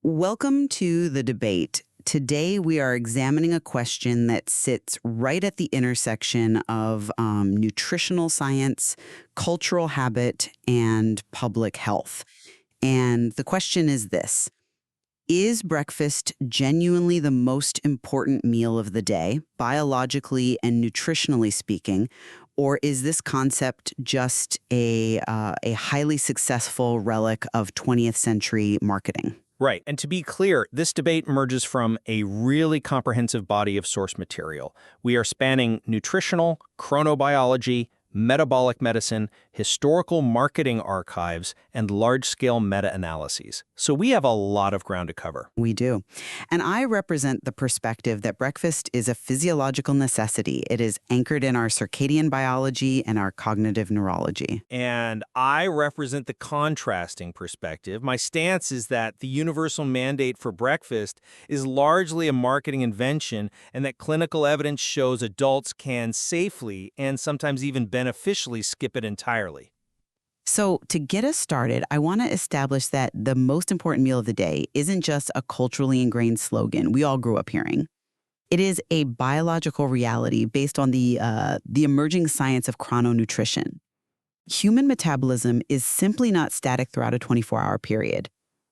Welcome to the debate. Today, we are examining a question that sits right at the intersection of nutritional science, cultural habit, and public health. And the question is this: is breakfast genuinely the most important meal of the day, biologically and nutritionally speaking? Or is this concept just a highly successful relic of 20th century marketing? Right. And to be clear, this debate emerges from a really comprehensive body of source material. We are spanning nutritional, chronobiology, metabolic medicine, historical marketing archives, and large-scale meta-analyses. So we have a lot of ground to cover. We do. And I represent the perspective that breakfast is a physiological necessity. It is anchored in our circadian biology and our cognitive neurology. And I represent the contrasting perspective. My stance is that the universal mandate for breakfast is largely a marketing invention, and that clinical evidence shows adults can safely and sometimes even beneficially skip it entirely. So, to get us started, I want to establish that the most important meal of the day isn't just a culturally ingrained slogan we all grew up hearing. It is a biological reality based on the emerging science of chrononutrition. Human metabolism is simply not static throughout a 24-hour period.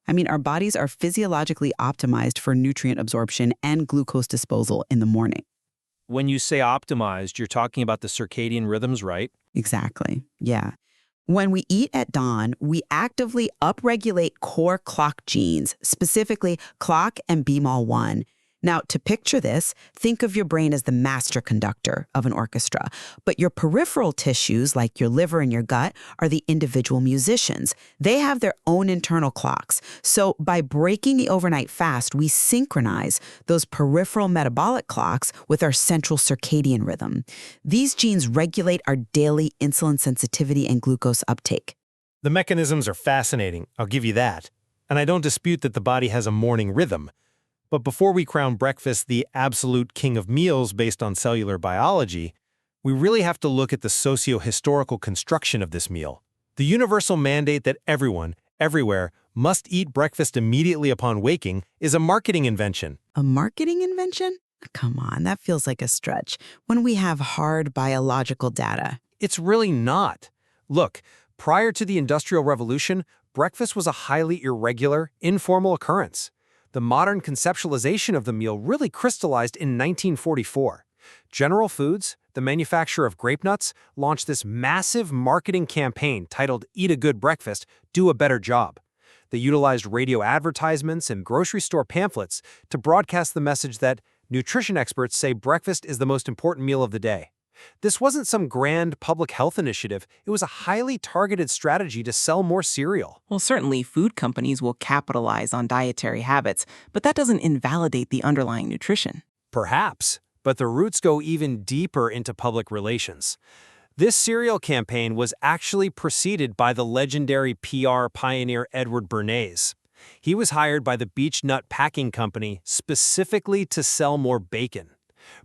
I mean, our bodies are physiologically optimized for nutrient absorption and glucose disposal in the morning. When you say optimized, you're talking about the circadian rhythms, right? Exactly. Yeah. When we eat at dawn, we actively upregulate core clock genes, specifically clock and BMAL1. Now, to picture this, think of your brain as the master conductor of an orchestra, but your peripheral tissues, like your liver and your gut, are the individual musicians. They have their own internal clocks. So by breaking the overnight fast, we synchronize those peripheral metabolic clocks with our central circadian rhythm. These genes regulate our daily insulin sensitivity and glucose uptake. The mechanisms are fascinating, I'll give you that. And I don't dispute that the body has a morning rhythm. But before we crown breakfast the absolute king of meals based on cellular biology, we really have to look at the socio-historical construction of this meal. The universal mandate that everyone, everywhere, must eat breakfast immediately upon waking is a marketing invention. A marketing invention? Come on, that feels like a stretch when we have hard biological data. It's really not. Look, prior to the Industrial Revolution, breakfast was a highly irregular, informal occurrence. The modern conceptualization of the meal really crystallized in 1944. General Foods, the manufacturer of grape nuts, launched this massive marketing campaign titled "Eat a Good Breakfast, Do a Better Job." They utilized radio advertisements and grocery store pamphlets to broadcast the message that nutrition experts say breakfast is the most important meal of the day. This wasn't some grand public health initiative. It was a highly targeted strategy to sell more cereal. Well, certainly food companies will capitalize on dietary habits, but that doesn't invalidate the underlying nutrition. Perhaps, but the roots go even deeper into public relations. This cereal campaign was actually preceded by the legendary PR pioneer Edward Bernays. He was hired by the Beech Nut Packing Company specifically to sell more bacon.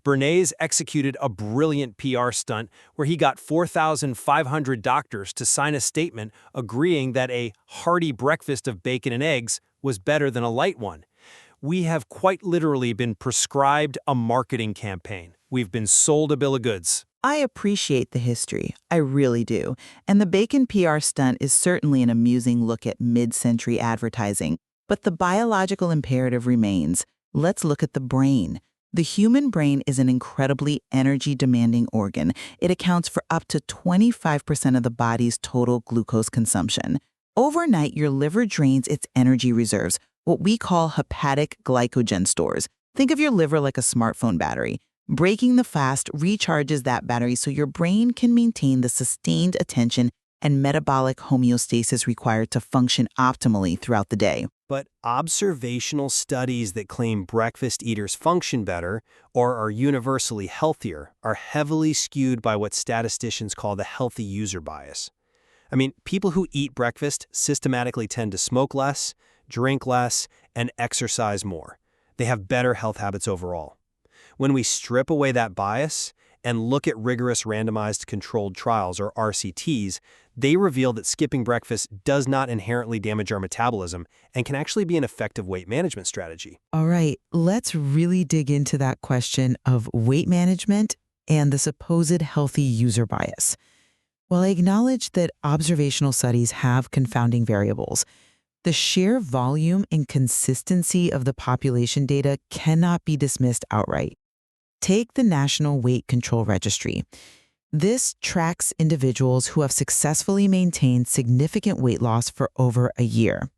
Bernays executed a brilliant PR stunt where he got 4,500 doctors to sign a statement agreeing that a hearty breakfast of bacon and eggs was better than a light one. We have quite literally been prescribed a marketing campaign. We've been sold a bill of goods. I appreciate the history, I really do. And the bacon PR stunt is certainly an amusing look at mid-century advertising. But the biological imperative remains. Let's look at the brain. The human brain is an incredibly energy-demanding organ. It accounts for up to 25% of the body's total glucose consumption. Overnight, your liver drains its energy reserves, what we call hepatic glycogen stores. Think of your liver like a smartphone battery. Breaking the fast recharges that battery so your brain can maintain the sustained attention and metabolic homeostasis required to function optimally throughout the day. But observational studies that claim breakfast eaters function better or are universally healthier are heavily skewed by what statisticians call the healthy user bias. I mean, people who eat breakfast systematically tend to smoke less, drink less, and exercise more. They have better health habits overall. When we strip away that bias, and look at rigorous randomized controlled trials, or RCTs, they reveal that skipping breakfast does not inherently damage our metabolism and can actually be an effective weight management strategy. All right, let's really dig into that question of weight management and the supposed healthy user bias. While I acknowledge that observational studies have confounding variables, the sheer volume and consistency of the population data cannot be dismissed outright. Take the National Weight Control Registry. This tracks individuals who have successfully maintained significant weight loss for over a year.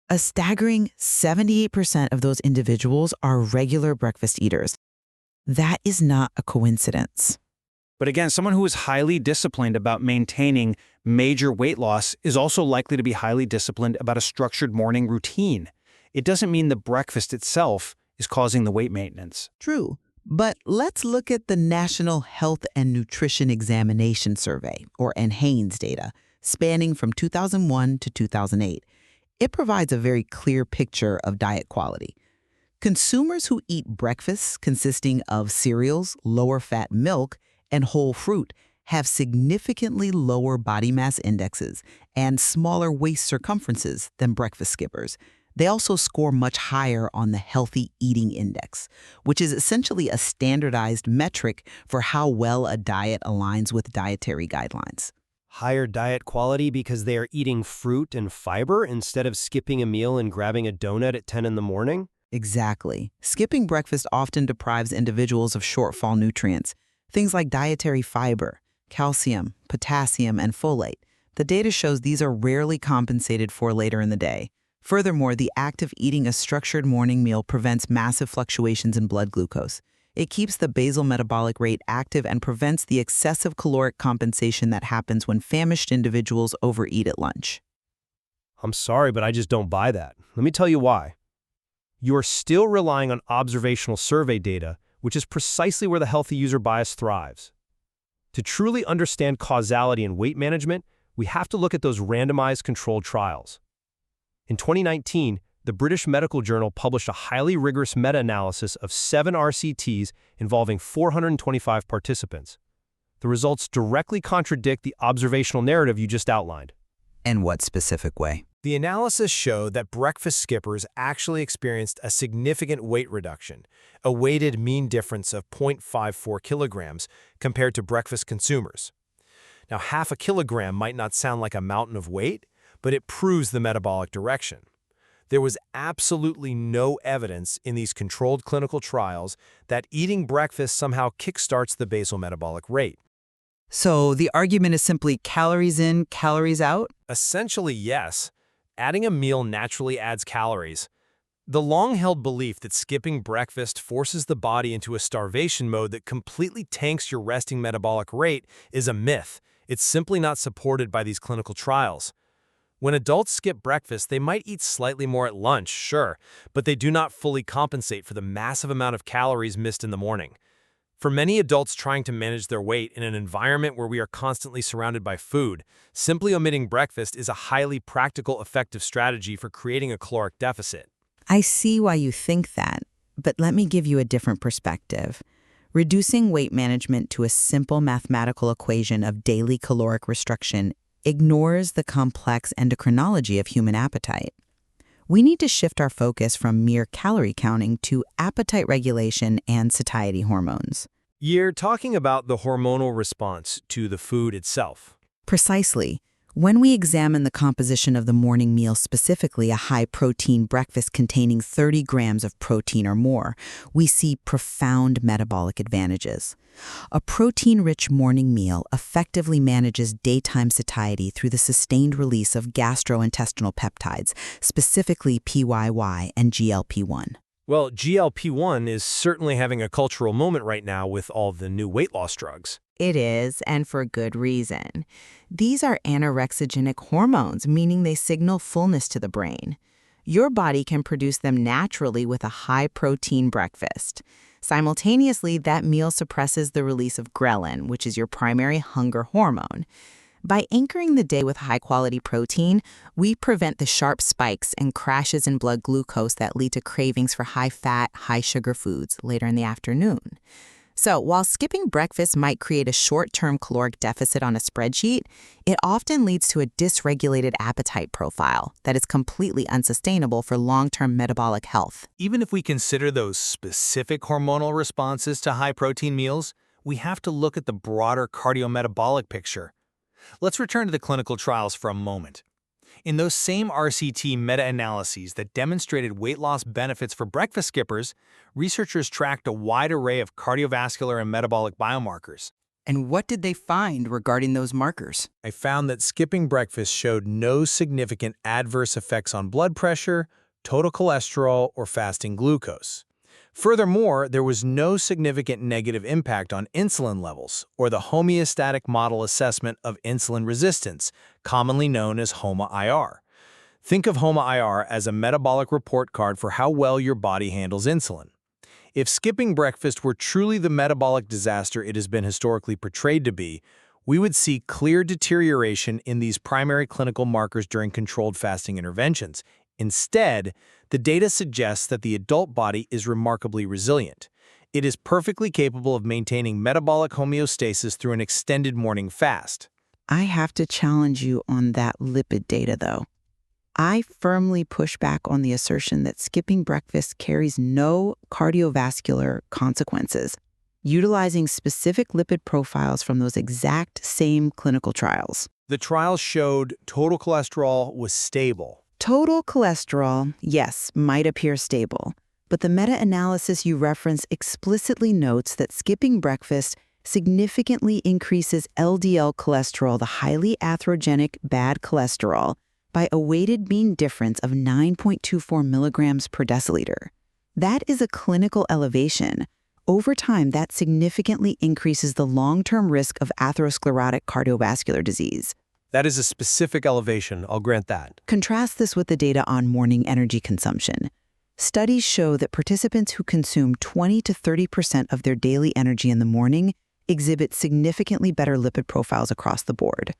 A staggering 78% of those individuals are regular breakfast eaters. That is not a coincidence. But again, someone who is highly disciplined about maintaining major weight loss is also likely to be highly disciplined about a structured morning routine. It doesn't mean the breakfast itself is causing the weight maintenance. True. But let's look at the National Health and Nutrition Examination Survey, or NHANES data, spanning from 2001 to 2008. It provides a very clear picture of diet quality. Consumers who eat breakfasts consisting of cereals, lower-fat milk, and whole fruit have significantly lower body mass indexes and smaller waist circumferences than breakfast skippers. They also score much higher on the Healthy Eating Index, which is essentially a standardized metric for how well a diet aligns with dietary guidelines. Higher diet quality because they are eating fruit and fiber instead of skipping a meal and grabbing a donut at 10 in the morning? Exactly. Skipping breakfast often deprives individuals of shortfall nutrients, things like dietary fiber, calcium, potassium, and folate. The data shows these are rarely compensated for later in the day. Furthermore, the act of eating a structured morning meal prevents massive fluctuations in blood glucose. It keeps the basal metabolic rate active and prevents the excessive caloric compensation that happens when famished individuals overeat at lunch. I'm sorry, but I just don't buy that. Let me tell you why. You are still relying on observational survey data, which is precisely where the healthy user bias thrives. To truly understand causality in weight management, we have to look at those randomized controlled trials. In 2019, the British Medical Journal published a highly rigorous meta-analysis of 7 RCTs involving 425 participants. The results directly contradict the observational narrative you just outlined. In what specific way? The analysis showed that breakfast skippers actually experienced a significant weight reduction, a weighted mean difference of 0.54 kilograms compared to breakfast consumers. Now, half a kilogram might not sound like a mountain of weight, but it proves the metabolic direction. There was absolutely no evidence in these controlled clinical trials that eating breakfast somehow kickstarts the basal metabolic rate. So the argument is simply calories in, calories out? Essentially, yes. Adding a meal naturally adds calories. The long-held belief that skipping breakfast forces the body into a starvation mode that completely tanks your resting metabolic rate is a myth. It's simply not supported by these clinical trials. When adults skip breakfast, they might eat slightly more at lunch, sure, but they do not fully compensate for the massive amount of calories missed in the morning. For many adults trying to manage their weight in an environment where we are constantly surrounded by food, simply omitting breakfast is a highly practical, effective strategy for creating a caloric deficit. I see why you think that, but let me give you a different perspective. Reducing weight management to a simple mathematical equation of daily caloric restriction ignores the complex endocrinology of human appetite. We need to shift our focus from mere calorie counting to appetite regulation and satiety hormones. You're talking about the hormonal response to the food itself. Precisely. When we examine the composition of the morning meal, specifically a high-protein breakfast containing 30 grams of protein or more, we see profound metabolic advantages. A protein-rich morning meal effectively manages daytime satiety through the sustained release of gastrointestinal peptides, specifically PYY and GLP-1. Well, GLP-1 is certainly having a cultural moment right now with all the new weight loss drugs. It is, and for good reason. These are anorexigenic hormones, meaning they signal fullness to the brain. Your body can produce them naturally with a high-protein breakfast. Simultaneously, that meal suppresses the release of ghrelin, which is your primary hunger hormone. By anchoring the day with high-quality protein, we prevent the sharp spikes and crashes in blood glucose that lead to cravings for high-fat, high-sugar foods later in the afternoon. So while skipping breakfast might create a short-term caloric deficit on a spreadsheet, it often leads to a dysregulated appetite profile that is completely unsustainable for long-term metabolic health. Even if we consider those specific hormonal responses to high-protein meals, we have to look at the broader cardiometabolic picture. Let's return to the clinical trials for a moment. In those same RCT meta-analyses that demonstrated weight loss benefits for breakfast skippers, researchers tracked a wide array of cardiovascular and metabolic biomarkers. And what did they find regarding those markers? I found that skipping breakfast showed no significant adverse effects on blood pressure, total cholesterol, or fasting glucose. Furthermore, there was no significant negative impact on insulin levels, or the homeostatic model assessment of insulin resistance, commonly known as HOMA-IR. Think of HOMA-IR as a metabolic report card for how well your body handles insulin. If skipping breakfast were truly the metabolic disaster it has been historically portrayed to be, we would see clear deterioration in these primary clinical markers during controlled fasting interventions. Instead, the data suggests that the adult body is remarkably resilient. It is perfectly capable of maintaining metabolic homeostasis through an extended morning fast. I have to challenge you on that lipid data, though. I firmly push back on the assertion that skipping breakfast carries no cardiovascular consequences, utilizing specific lipid profiles from those exact same clinical trials. The trials showed total cholesterol was stable. Total cholesterol, yes, might appear stable, but the meta-analysis you reference explicitly notes that skipping breakfast significantly increases LDL cholesterol, the highly atherogenic bad cholesterol, by a weighted mean difference of 9.24 milligrams per deciliter. That is a clinical elevation. Over time, that significantly increases the long-term risk of atherosclerotic cardiovascular disease. That is a specific elevation, I'll grant that. Contrast this with the data on morning energy consumption. Studies show that participants who consume 20 to 30% of their daily energy in the morning exhibit significantly better lipid profiles across the board.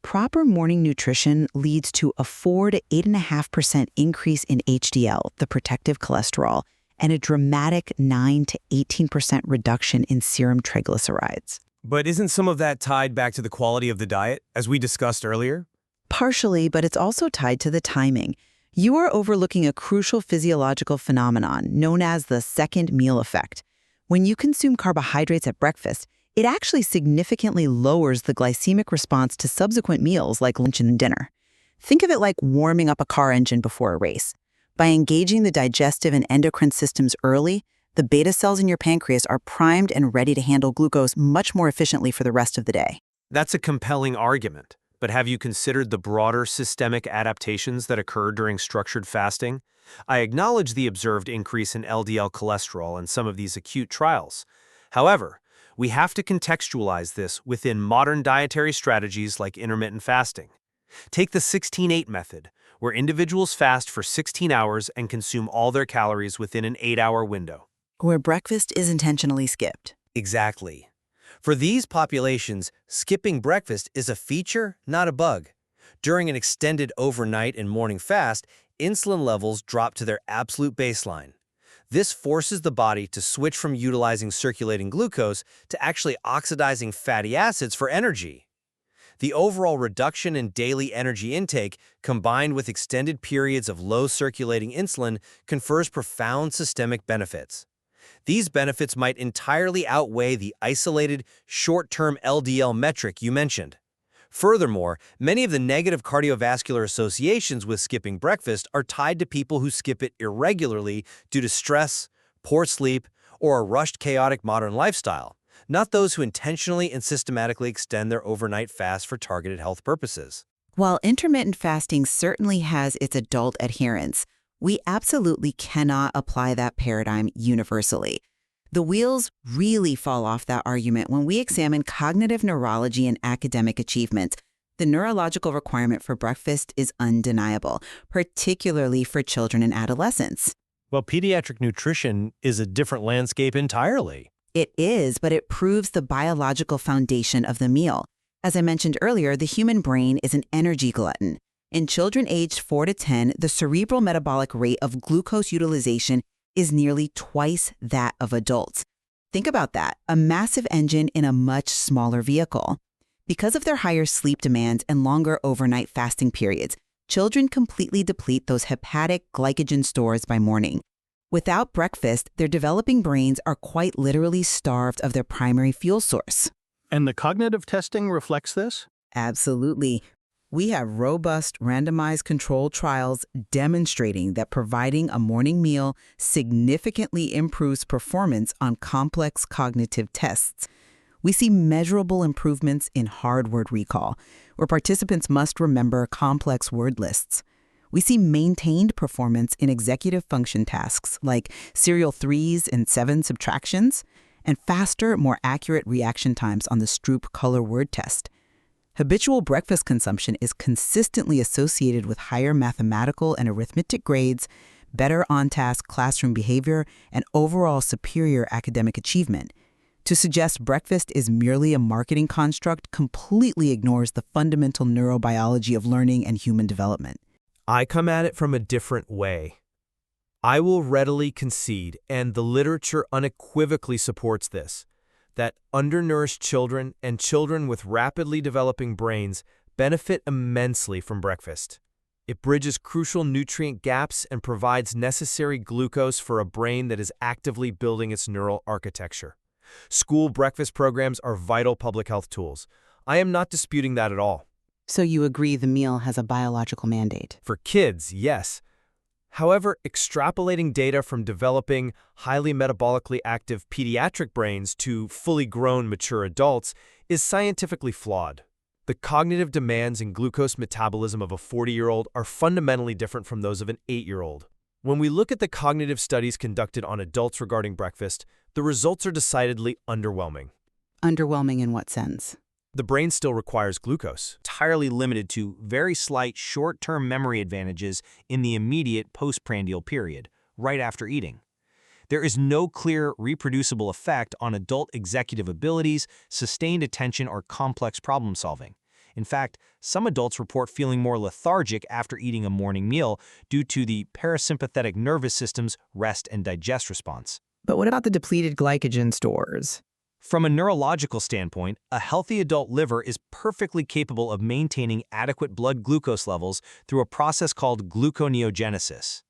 Proper morning nutrition leads to a 4 to 8.5% increase in HDL, the protective cholesterol, and a dramatic 9 to 18% reduction in serum triglycerides. But isn't some of that tied back to the quality of the diet, as we discussed earlier? Partially, but it's also tied to the timing. You are overlooking a crucial physiological phenomenon known as the second meal effect. When you consume carbohydrates at breakfast, it actually significantly lowers the glycemic response to subsequent meals like lunch and dinner. Think of it like warming up a car engine before a race. By engaging the digestive and endocrine systems early, the beta cells in your pancreas are primed and ready to handle glucose much more efficiently for the rest of the day. That's a compelling argument, but have you considered the broader systemic adaptations that occur during structured fasting? I acknowledge the observed increase in LDL cholesterol in some of these acute trials. However, we have to contextualize this within modern dietary strategies like intermittent fasting. Take the 16-8 method, where individuals fast for 16 hours and consume all their calories within an 8-hour window. Where breakfast is intentionally skipped. Exactly. For these populations, skipping breakfast is a feature, not a bug. During an extended overnight and morning fast, insulin levels drop to their absolute baseline. This forces the body to switch from utilizing circulating glucose to actually oxidizing fatty acids for energy. The overall reduction in daily energy intake, combined with extended periods of low circulating insulin, confers profound systemic benefits. These benefits might entirely outweigh the isolated, short-term LDL metric you mentioned. Furthermore, many of the negative cardiovascular associations with skipping breakfast are tied to people who skip it irregularly due to stress, poor sleep, or a rushed, chaotic modern lifestyle, not those who intentionally and systematically extend their overnight fast for targeted health purposes. While intermittent fasting certainly has its adult adherents, we absolutely cannot apply that paradigm universally. The wheels really fall off that argument when we examine cognitive neurology and academic achievements. The neurological requirement for breakfast is undeniable, particularly for children and adolescents. Well, pediatric nutrition is a different landscape entirely. It is, but it proves the biological foundation of the meal. As I mentioned earlier, the human brain is an energy glutton. In children aged 4 to 10, the cerebral metabolic rate of glucose utilization is nearly twice that of adults. Think about that, a massive engine in a much smaller vehicle. Because of their higher sleep demands and longer overnight fasting periods, children completely deplete those hepatic glycogen stores by morning. Without breakfast, their developing brains are quite literally starved of their primary fuel source. And the cognitive testing reflects this? Absolutely. We have robust randomized controlled trials demonstrating that providing a morning meal significantly improves performance on complex cognitive tests. We see measurable improvements in hard word recall, where participants must remember complex word lists. We see maintained performance in executive function tasks like serial 3s and 7 subtractions, and faster, more accurate reaction times on the Stroop color word test. Habitual breakfast consumption is consistently associated with higher mathematical and arithmetic grades, better on-task classroom behavior, and overall superior academic achievement. To suggest breakfast is merely a marketing construct completely ignores the fundamental neurobiology of learning and human development. I come at it from a different way. I will readily concede, and the literature unequivocally supports this, that undernourished children and children with rapidly developing brains benefit immensely from breakfast. It bridges crucial nutrient gaps and provides necessary glucose for a brain that is actively building its neural architecture. School breakfast programs are vital public health tools. I am not disputing that at all. So you agree the meal has a biological mandate? For kids, yes. However, extrapolating data from developing, highly metabolically active pediatric brains to fully grown mature adults is scientifically flawed. The cognitive demands and glucose metabolism of a 40-year-old are fundamentally different from those of an 8-year-old. When we look at the cognitive studies conducted on adults regarding breakfast, the results are decidedly underwhelming. Underwhelming in what sense? The brain still requires glucose. Entirely limited to very slight short-term memory advantages in the immediate postprandial period, right after eating. There is no clear reproducible effect on adult executive abilities, sustained attention, or complex problem solving. In fact, some adults report feeling more lethargic after eating a morning meal due to the parasympathetic nervous system's rest and digest response. But what about the depleted glycogen stores? From a neurological standpoint, a healthy adult liver is perfectly capable of maintaining adequate blood glucose levels through a process called gluconeogenesis.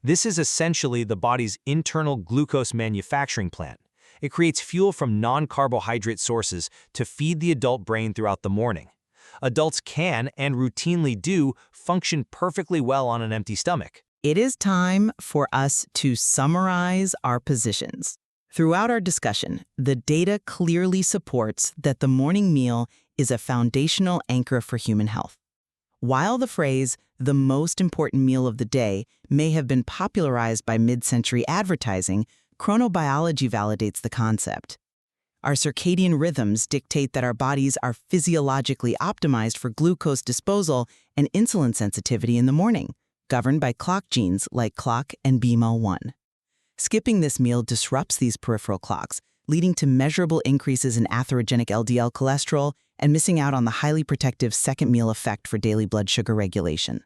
This is essentially the body's internal glucose manufacturing plant. It creates fuel from non-carbohydrate sources to feed the adult brain throughout the morning. Adults can, and routinely do, function perfectly well on an empty stomach. It is time for us to summarize our positions. Throughout our discussion, the data clearly supports that the morning meal is a foundational anchor for human health. While the phrase, the most important meal of the day, may have been popularized by mid-century advertising, chronobiology validates the concept. Our circadian rhythms dictate that our bodies are physiologically optimized for glucose disposal and insulin sensitivity in the morning, governed by clock genes like clock and BMAL1. Skipping this meal disrupts these peripheral clocks, leading to measurable increases in atherogenic LDL cholesterol and missing out on the highly protective second meal effect for daily blood sugar regulation.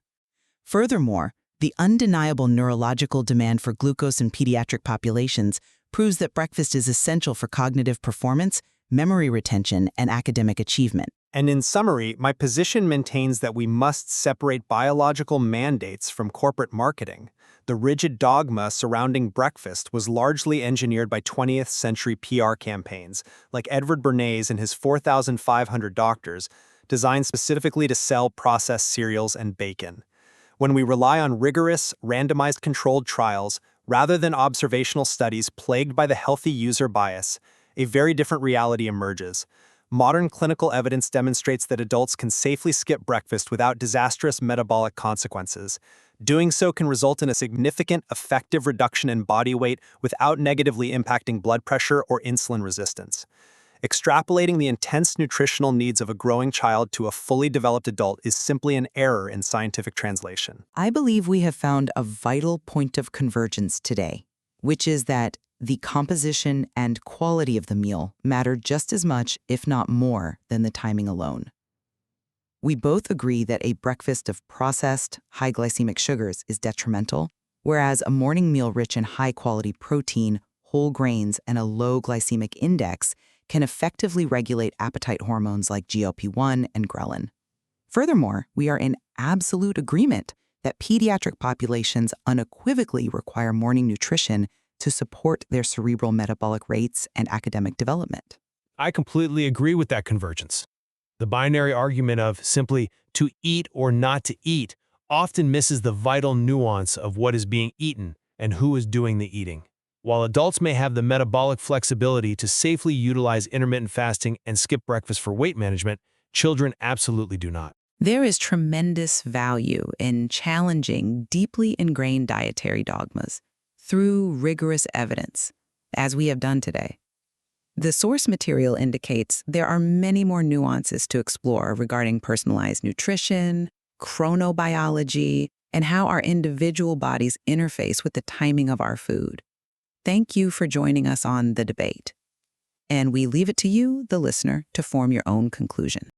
Furthermore, the undeniable neurological demand for glucose in pediatric populations proves that breakfast is essential for cognitive performance, memory retention, and academic achievement. And in summary, my position maintains that we must separate biological mandates from corporate marketing. The rigid dogma surrounding breakfast was largely engineered by 20th century PR campaigns, like Edward Bernays and his 4,500 doctors, designed specifically to sell processed cereals and bacon. When we rely on rigorous, randomized controlled trials, rather than observational studies plagued by the healthy user bias, a very different reality emerges. Modern clinical evidence demonstrates that adults can safely skip breakfast without disastrous metabolic consequences. Doing so can result in a significant, effective reduction in body weight without negatively impacting blood pressure or insulin resistance. Extrapolating the intense nutritional needs of a growing child to a fully developed adult is simply an error in scientific translation. I believe we have found a vital point of convergence today, which is that the composition and quality of the meal matter just as much, if not more, than the timing alone. We both agree that a breakfast of processed, high glycemic sugars is detrimental, whereas a morning meal rich in high-quality protein, whole grains, and a low glycemic index can effectively regulate appetite hormones like GLP-1 and ghrelin. Furthermore, we are in absolute agreement that pediatric populations unequivocally require morning nutrition to support their cerebral metabolic rates and academic development. I completely agree with that convergence. The binary argument of simply to eat or not to eat often misses the vital nuance of what is being eaten and who is doing the eating. While adults may have the metabolic flexibility to safely utilize intermittent fasting and skip breakfast for weight management, children absolutely do not. There is tremendous value in challenging deeply ingrained dietary dogmas through rigorous evidence, as we have done today. The source material indicates there are many more nuances to explore regarding personalized nutrition, chronobiology, and how our individual bodies interface with the timing of our food. Thank you for joining us on The Debate. And we leave it to you, the listener, to form your own conclusion.